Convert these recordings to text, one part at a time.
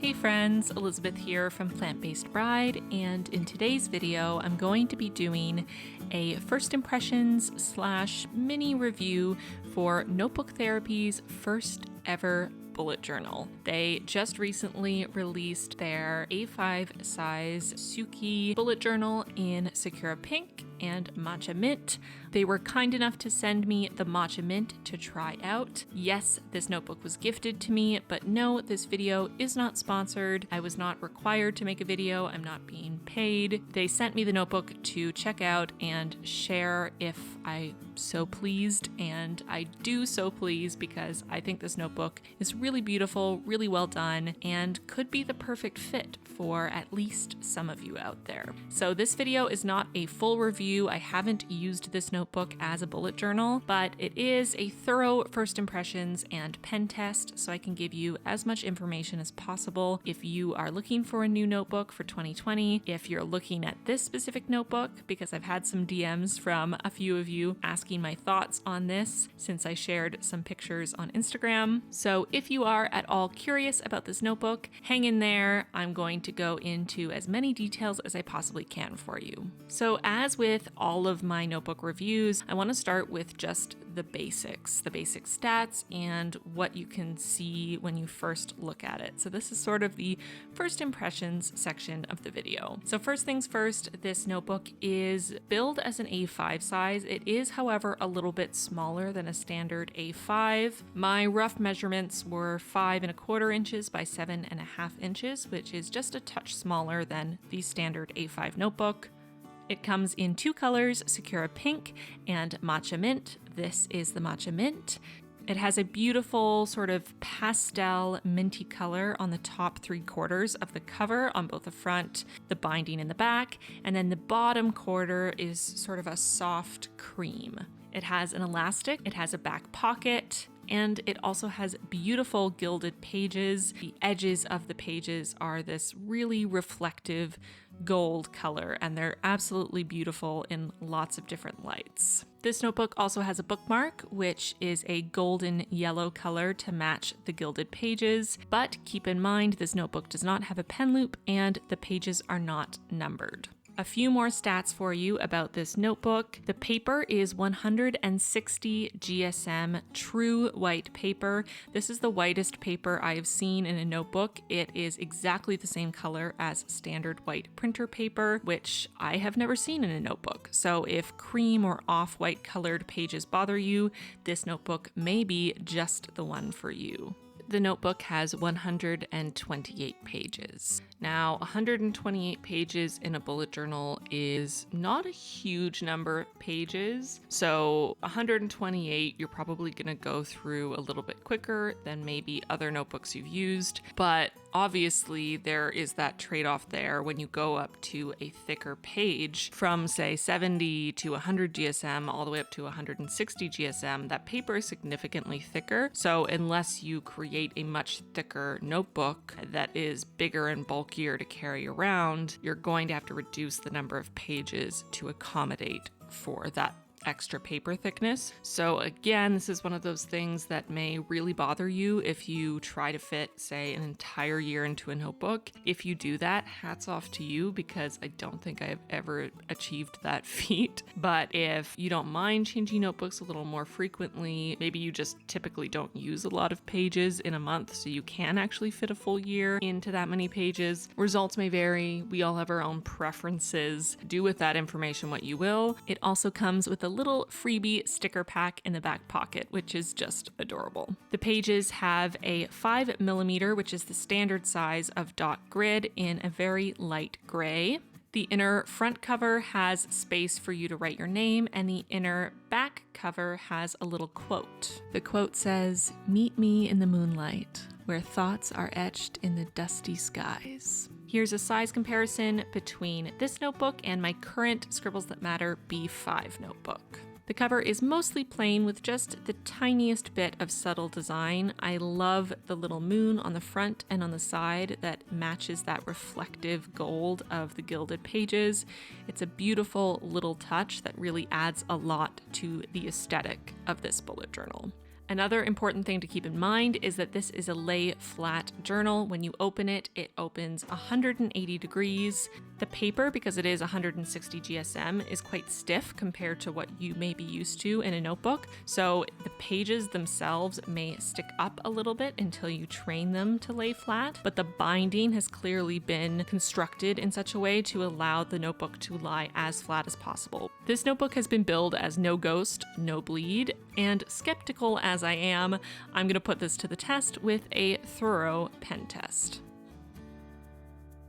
Hey friends, Elizabeth here from Plant-Based Bride, and in today's video I'm going to be doing a first impressions / mini review for Notebook Therapy's first ever bullet journal. They just recently released their A5 size Tsuki Bullet Journal in Sakura Pink and Matcha Mint. They were kind enough to send me the Matcha Mint to try out. Yes, this notebook was gifted to me, but no, this video is not sponsored. I was not required to make a video. I'm not being paid. They sent me the notebook to check out and share if I so pleased, and I do so please because I think this notebook is really beautiful, really well done, and could be the perfect fit for at least some of you out there. So this video is not a full review. I haven't used this notebook as a bullet journal, but it is a thorough first impressions and pen test, so I can give you as much information as possible. If you are looking for a new notebook for 2020, if you're looking at this specific notebook, because I've had some DMs from a few of you asking my thoughts on this since I shared some pictures on Instagram. So if you are at all curious about this notebook, hang in there. I'm going to go into as many details as I possibly can for you. So as with all of my notebook reviews, I want to start with just the basic stats and what you can see when you first look at it. So this is sort of the first impressions section of the video. So first things first, this notebook is billed as an A5 size. It is, however, a little bit smaller than a standard A5. My rough measurements were 5¼ inches by 7½ inches, which is just a touch smaller than the standard A5 notebook. It comes in two colors, Sakura Pink and Matcha Mint. This is the Matcha Mint. It has a beautiful sort of pastel minty color on the top 3/4 of the cover on both the front, the binding in the back, and then the bottom quarter is sort of a soft cream. It has an elastic, it has a back pocket, and it also has beautiful gilded pages. The edges of the pages are this really reflective gold color, and they're absolutely beautiful in lots of different lights. This notebook also has a bookmark, which is a golden yellow color to match the gilded pages. But keep in mind, this notebook does not have a pen loop and the pages are not numbered. A few more stats for you about this notebook. The paper is 160 GSM true white paper. This is the whitest paper I have seen in a notebook. It is exactly the same color as standard white printer paper, which I have never seen in a notebook. So if cream or off-white colored pages bother you, this notebook may be just the one for you. The notebook has 128 pages. Now, 128 pages in a bullet journal is not a huge number of pages. So 128, you're probably going to go through a little bit quicker than maybe other notebooks you've used. But obviously, there is that trade-off there when you go up to a thicker page from, say, 70 to 100 GSM all the way up to 160 GSM. That paper is significantly thicker. So unless you create a much thicker notebook that is bigger and bulkier to carry around, you're going to have to reduce the number of pages to accommodate for that extra paper thickness. So again, this is one of those things that may really bother you if you try to fit, say, an entire year into a notebook. If you do that, hats off to you, because I don't think I've ever achieved that feat. But if you don't mind changing notebooks a little more frequently, maybe you just typically don't use a lot of pages in a month, so you can actually fit a full year into that many pages. Results may vary. We all have our own preferences. Do with that information what you will. It also comes with a little freebie sticker pack in the back pocket, which is just adorable. The pages have a 5mm, which is the standard size of dot grid, in a very light gray. The inner front cover has space for you to write your name, and the inner back cover has a little quote. The quote says, "Meet me in the moonlight, where thoughts are etched in the dusty skies." Here's a size comparison between this notebook and my current Scribbles That Matter B5 notebook. The cover is mostly plain with just the tiniest bit of subtle design. I love the little moon on the front and on the side that matches that reflective gold of the gilded pages. It's a beautiful little touch that really adds a lot to the aesthetic of this bullet journal. Another important thing to keep in mind is that this is a lay flat journal. When you open it, it opens 180 degrees. The paper, because it is 160 GSM, is quite stiff compared to what you may be used to in a notebook. So the pages themselves may stick up a little bit until you train them to lay flat, but the binding has clearly been constructed in such a way to allow the notebook to lie as flat as possible. This notebook has been billed as no ghost, no bleed, and skeptical as I am, I'm going to put this to the test with a thorough pen test.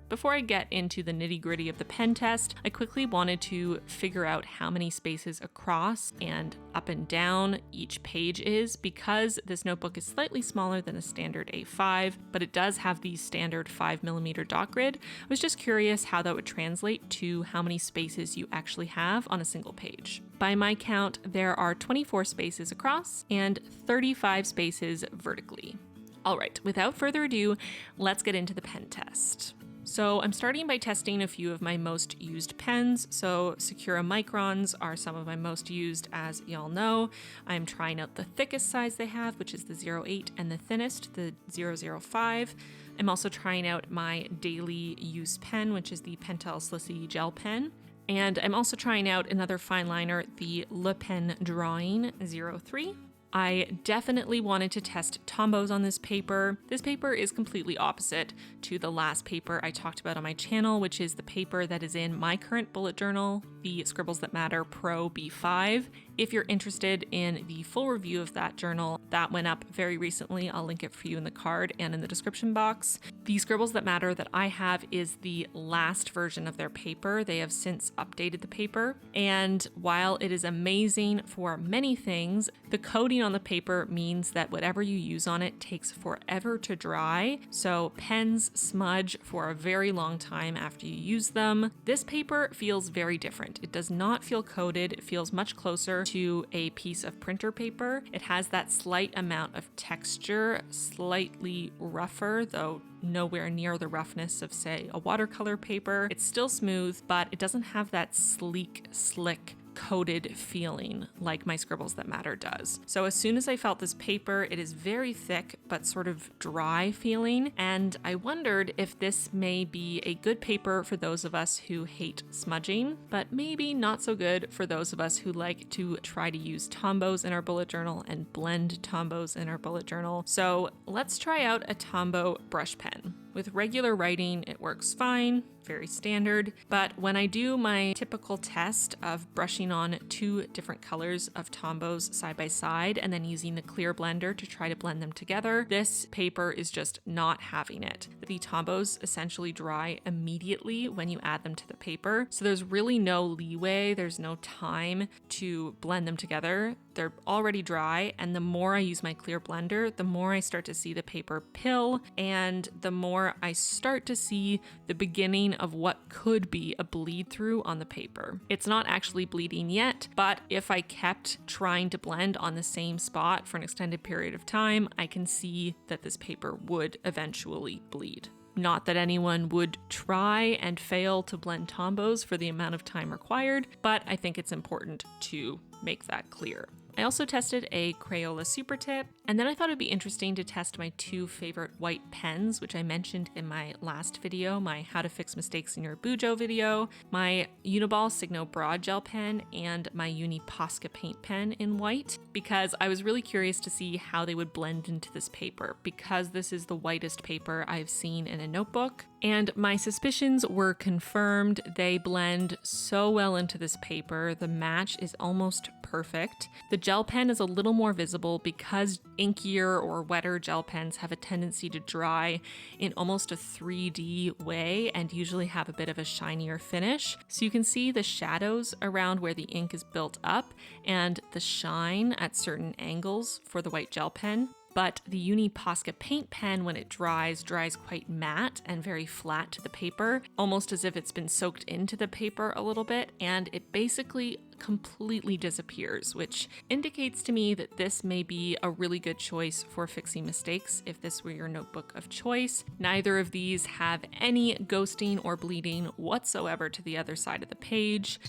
Before I get into the nitty-gritty of the pen test, I quickly wanted to figure out how many spaces across and up and down each page is, because this notebook is slightly smaller than a standard A5, but it does have the standard 5mm dot grid. I was just curious how that would translate to how many spaces you actually have on a single page. By my count, there are 24 spaces across and 35 spaces vertically. All right, without further ado, let's get into the pen test. So I'm starting by testing a few of my most used pens. So Sakura Microns are some of my most used, as y'all know. I'm trying out the thickest size they have, which is the 08, and the thinnest, the 005. I'm also trying out my daily use pen, which is the Pentel Sliccy Gel Pen. And I'm also trying out another fine liner, the Le Pen Drawing 03. I definitely wanted to test Tombows on this paper. This paper is completely opposite to the last paper I talked about on my channel, which is the paper that is in my current bullet journal, the Scribbles That Matter Pro B5. If you're interested in the full review of that journal, that went up very recently. I'll link it for you in the card and in the description box. The Scribbles That Matter that I have is the last version of their paper. They have since updated the paper. And while it is amazing for many things, the coating on the paper means that whatever you use on it takes forever to dry. So pens smudge for a very long time after you use them. This paper feels very different. It does not feel coated. It feels much closer to a piece of printer paper. It has that slight amount of texture, slightly rougher, though nowhere near the roughness of, say, a watercolor paper. It's still smooth, but it doesn't have that sleek, slick, coated feeling like my Scribbles That Matter does. So as soon as I felt this paper, it is very thick but sort of dry feeling, and I wondered if this may be a good paper for those of us who hate smudging, but maybe not so good for those of us who like to try to use Tombows in our bullet journal and blend Tombows in our bullet journal. So let's try out a Tombow brush pen. With regular writing, it works fine, very standard, but when I do my typical test of brushing on two different colors of Tombows side by side and then using the clear blender to try to blend them together, this paper is just not having it. The Tombows essentially dry immediately when you add them to the paper, so there's really no leeway, there's no time to blend them together. They're already dry, and the more I use my clear blender, the more I start to see the paper pill, and the more I start to see the beginning of what could be a bleed through on the paper. It's not actually bleeding yet, but if I kept trying to blend on the same spot for an extended period of time, I can see that this paper would eventually bleed. Not that anyone would try and fail to blend Tombows for the amount of time required, but I think it's important to make that clear. I also tested a Crayola Super Tip, and then I thought it'd be interesting to test my two favorite white pens, which I mentioned in my last video, my How to Fix Mistakes in Your Bujo video, my Uniball Signo Broad Gel Pen, and my Uni Posca Paint Pen in white, because I was really curious to see how they would blend into this paper, because this is the whitest paper I've seen in a notebook. And my suspicions were confirmed. They blend so well into this paper. The match is almost perfect. The gel pen is a little more visible because inkier or wetter gel pens have a tendency to dry in almost a 3D way and usually have a bit of a shinier finish. So you can see the shadows around where the ink is built up and the shine at certain angles for the white gel pen. But the Uni Posca Paint Pen, when it dries quite matte and very flat to the paper, almost as if it's been soaked into the paper a little bit, and it basically completely disappears, which indicates to me that this may be a really good choice for fixing mistakes if this were your notebook of choice. Neither of these have any ghosting or bleeding whatsoever to the other side of the page.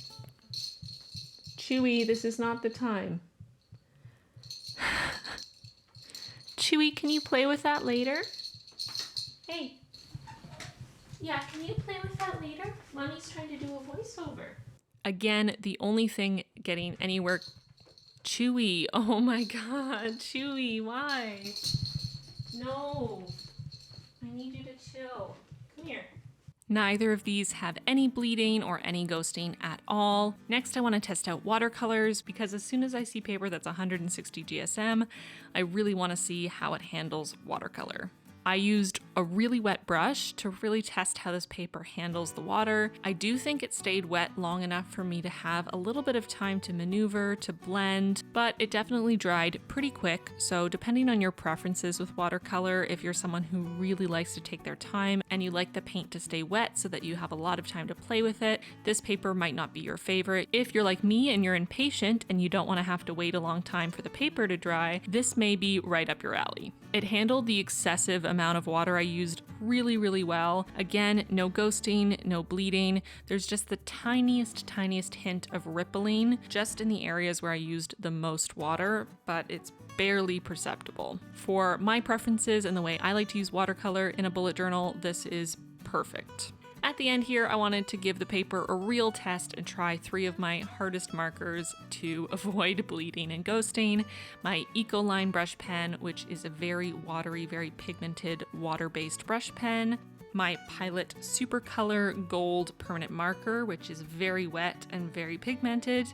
Chewy, this is not the time. Chewy, can you play with that later? Hey. Yeah, can you play with that later? Mommy's trying to do a voiceover. Again, the only thing getting anywhere... Chewy, oh my god, Chewy, why? No, I need you to chill. Come here. Neither of these have any bleeding or any ghosting at all. Next, I want to test out watercolors because as soon as I see paper that's 160 GSM, I really want to see how it handles watercolor. I used a really wet brush to really test how this paper handles the water. I do think it stayed wet long enough for me to have a little bit of time to maneuver, to blend, but it definitely dried pretty quick. So depending on your preferences with watercolor, if you're someone who really likes to take their time and you like the paint to stay wet so that you have a lot of time to play with it, this paper might not be your favorite. If you're like me and you're impatient and you don't want to have to wait a long time for the paper to dry, this may be right up your alley. It handled the excessive amount of water I used really well. Again, no ghosting, no bleeding. There's just the tiniest hint of rippling just in the areas where I used the most water, but it's barely perceptible. For my preferences and the way I like to use watercolor in a bullet journal, this is perfect. At the end here, I wanted to give the paper a real test and try 3 of my hardest markers to avoid bleeding and ghosting. My Ecoline brush pen, which is a very watery, very pigmented, water-based brush pen. My Pilot Supercolor Gold permanent marker, which is very wet and very pigmented.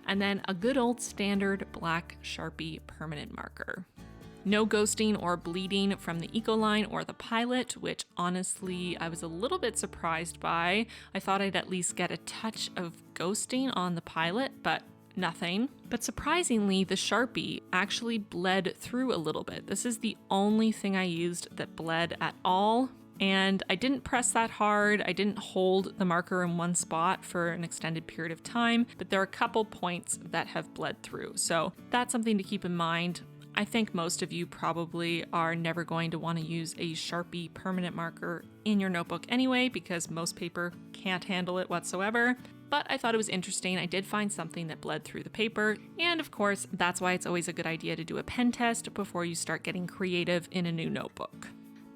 And then a good old standard black Sharpie permanent marker. No ghosting or bleeding from the Ecoline or the Pilot, which honestly I was a little bit surprised by. I thought I'd at least get a touch of ghosting on the Pilot, but nothing. But surprisingly, the Sharpie actually bled through a little bit. This is the only thing I used that bled at all. And I didn't press that hard. I didn't hold the marker in one spot for an extended period of time, but there are a couple points that have bled through. So that's something to keep in mind. I think most of you probably are never going to want to use a Sharpie permanent marker in your notebook anyway, because most paper can't handle it whatsoever. But I thought it was interesting. I did find something that bled through the paper. And of course, that's why it's always a good idea to do a pen test before you start getting creative in a new notebook.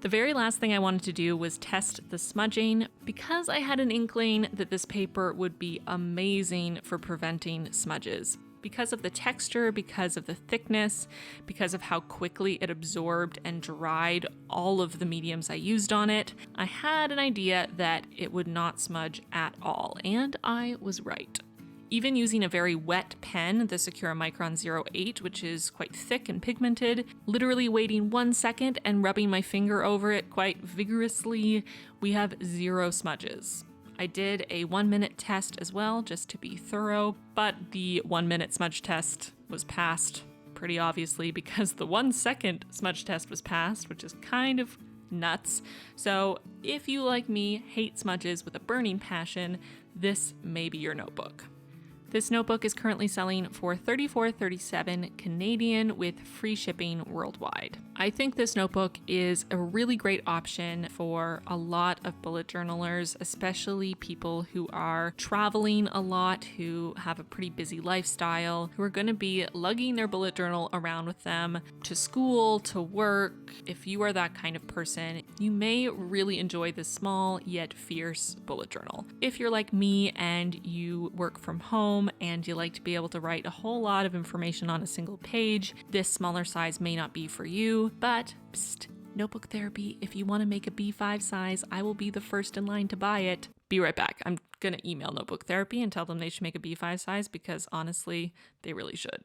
The very last thing I wanted to do was test the smudging because I had an inkling that this paper would be amazing for preventing smudges. Because of the texture, because of the thickness, because of how quickly it absorbed and dried all of the mediums I used on it, I had an idea that it would not smudge at all, and I was right. Even using a very wet pen, the Sakura Micron 08, which is quite thick and pigmented, literally waiting 1 second and rubbing my finger over it quite vigorously, we have 0 smudges. I did a 1-minute test as well, just to be thorough, but the 1-minute smudge test was passed pretty obviously because the 1-second smudge test was passed, which is kind of nuts. So if you, like me, hate smudges with a burning passion, this may be your notebook. This notebook is currently selling for $34.37 Canadian with free shipping worldwide. I think this notebook is a really great option for a lot of bullet journalers, especially people who are traveling a lot, who have a pretty busy lifestyle, who are going to be lugging their bullet journal around with them to school, to work. If you are that kind of person, you may really enjoy this small yet fierce bullet journal. If you're like me and you work from home, and you like to be able to write a whole lot of information on a single page, this smaller size may not be for you, but psst, notebook therapy, if you want to make a B5 size, I will be the first in line to buy it. Be right back. I'm going to email notebook therapy and tell them they should make a B5 size because honestly, they really should.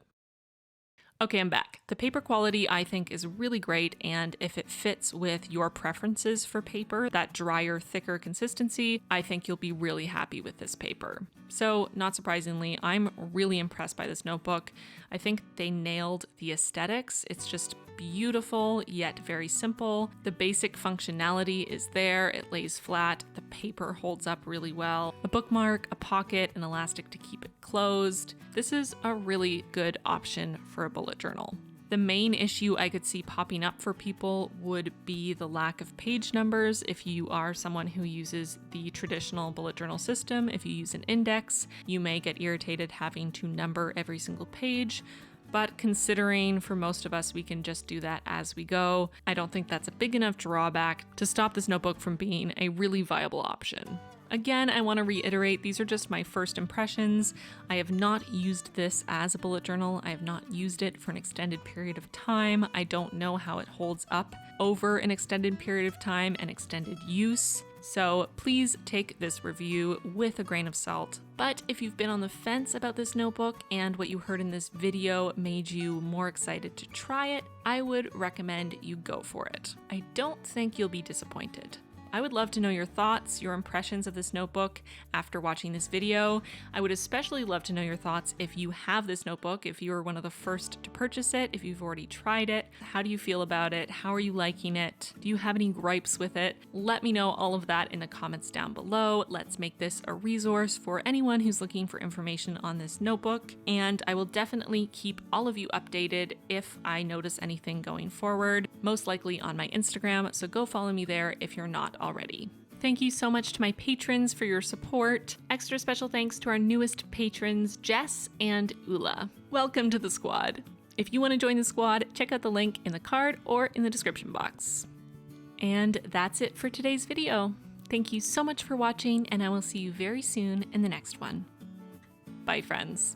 Okay, I'm back. The paper quality I think is really great, and if it fits with your preferences for paper, that drier, thicker consistency, I think you'll be really happy with this paper. So, not surprisingly, I'm really impressed by this notebook. I think they nailed the aesthetics. It's just beautiful, yet very simple. The basic functionality is there. It lays flat. The paper holds up really well. A bookmark, a pocket, an elastic to keep it closed. This is a really good option for a bullet journal. The main issue I could see popping up for people would be the lack of page numbers. If you are someone who uses the traditional bullet journal system, if you use an index, you may get irritated having to number every single page. but considering for most of us we can just do that as we go, I don't think that's a big enough drawback to stop this notebook from being a really viable option. Again, I want to reiterate, these are just my first impressions. I have not used this as a bullet journal. I have not used it for an extended period of time. I don't know how it holds up over an extended period of time and extended use. So please take this review with a grain of salt. But if you've been on the fence about this notebook and what you heard in this video made you more excited to try it, I would recommend you go for it. I don't think you'll be disappointed. I would love to know your thoughts, your impressions of this notebook after watching this video. I would especially love to know your thoughts if you have this notebook, if you were one of the first to purchase it, if you've already tried it. How do you feel about it? How are you liking it? Do you have any gripes with it? Let me know all of that in the comments down below. Let's make this a resource for anyone who's looking for information on this notebook. And I will definitely keep all of you updated if I notice anything going forward, most likely on my Instagram. So go follow me there if you're not already. Thank you so much to my patrons for your support. Extra special thanks to our newest patrons, Jess and Ula. Welcome to the squad. If you want to join the squad, check out the link in the card or in the description box. And that's it for today's video. Thank you so much for watching, and I will see you very soon in the next one. Bye, friends.